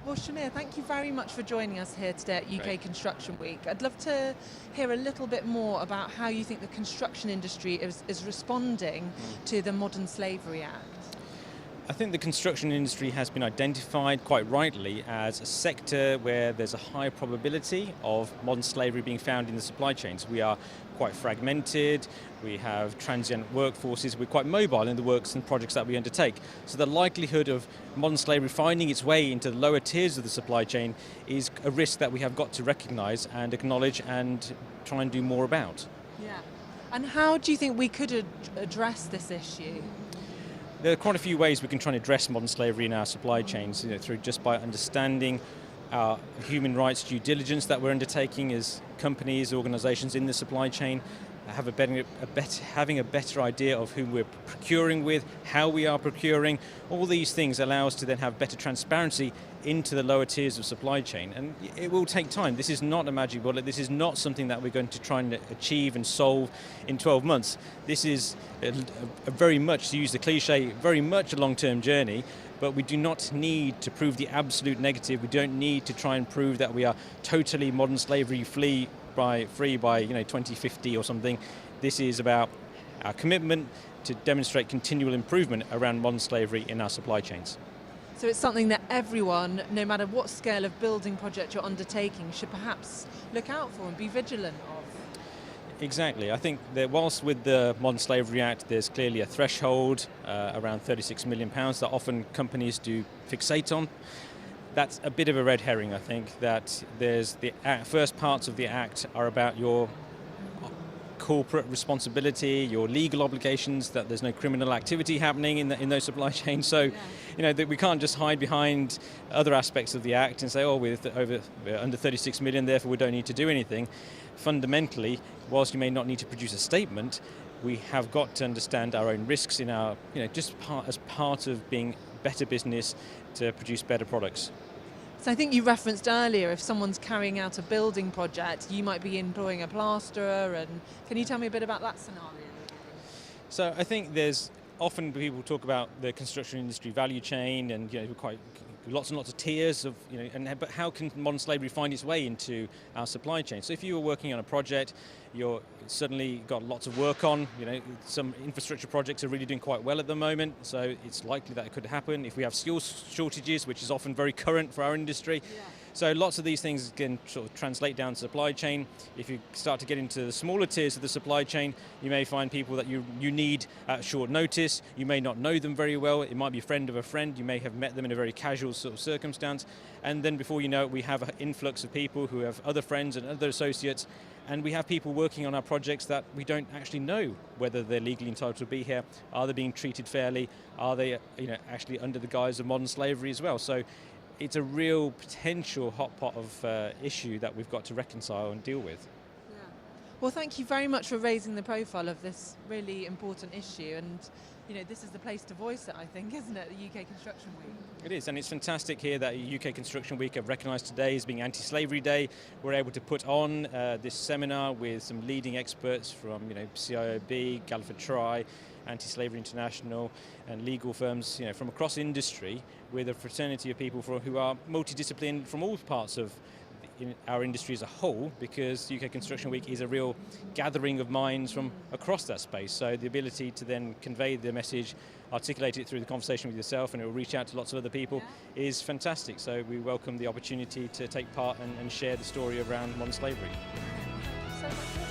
Well, Shamir, thank you very much for joining us here today at UK Great. Construction Week. I'd love to hear a little bit more about how you think the construction industry is responding to the Modern Slavery Act. I think the construction industry has been identified quite rightly as a sector where there's a high probability of modern slavery being found in the supply chains. We are quite fragmented, we have transient workforces, we're quite mobile in the works and projects that we undertake. So the likelihood of modern slavery finding its way into the lower tiers of the supply chain is a risk that we have got to recognise and acknowledge and try and do more about. Yeah. And how do you think we could address this issue? There are quite a few ways we can try and address modern slavery in our supply chains, through just by understanding our human rights due diligence that we're undertaking as companies, organisations in the supply chain, having a better idea of who we're procuring with, how we are procuring. All these things allow us to then have better transparency into the lower tiers of supply chain. And it will take time. This is not a magic bullet. This is not something that we're going to try and achieve and solve in 12 months. This is a very much, to use the cliche, very much a long-term journey. But we do not need to prove the absolute negative. We don't need to try and prove that we are totally modern slavery free by 2050 or something. This is about our commitment to demonstrate continual improvement around modern slavery in our supply chains. So it's something that everyone, no matter what scale of building project you're undertaking, should perhaps look out for and be vigilant of. Exactly. I think that whilst with the Modern Slavery Act there's clearly a threshold around £36 million that often companies do fixate on, that's a bit of a red herring. I think that there's the first parts of the Act are about your corporate responsibility, your legal obligations, that there's no criminal activity happening in those supply chains. So, that we can't just hide behind other aspects of the Act and say, oh, we're under 36 million, therefore we don't need to do anything. Fundamentally, whilst you may not need to produce a statement, we have got to understand our own risks in our, as part of being better business to produce better products. So I think you referenced earlier, if someone's carrying out a building project, you might be employing a plasterer, and can you tell me a bit about that scenario? So I think there's often people talk about the construction industry value chain and quite lots and lots of tiers of but how can modern slavery find its way into our supply chain? So if you were working on a project, you're suddenly got lots of work on, some infrastructure projects are really doing quite well at the moment, so it's likely that it could happen. If we have skills shortages, which is often very current for our industry. Yeah. So lots of these things can sort of translate down to supply chain. If you start to get into the smaller tiers of the supply chain, you may find people that you need at short notice. You may not know them very well. It might be a friend of a friend. You may have met them in a very casual sort of circumstance. And then before you know it, we have an influx of people who have other friends and other associates. And we have people working on our projects that we don't actually know whether they're legally entitled to be here. Are they being treated fairly? Are they actually under the guise of modern slavery as well? So it's a real potential hot pot of issue that we've got to reconcile and deal with. Yeah. Well, thank you very much for raising the profile of this really important issue, and this is the place to voice it, I think, isn't it, the UK Construction Week? It is, and it's fantastic here that UK Construction Week have recognised today as being Anti-Slavery Day. We're able to put on this seminar with some leading experts from CIOB, Galliford Try, Anti-Slavery International, and legal firms from across industry, with a fraternity of people who are multidisciplined from all parts of our industry as a whole, because UK Construction Week is a real gathering of minds from across that space. So the ability to then convey the message, articulate it through the conversation with yourself, and it will reach out to lots of other people, is fantastic. So we welcome the opportunity to take part and share the story around modern slavery. Thank you so much.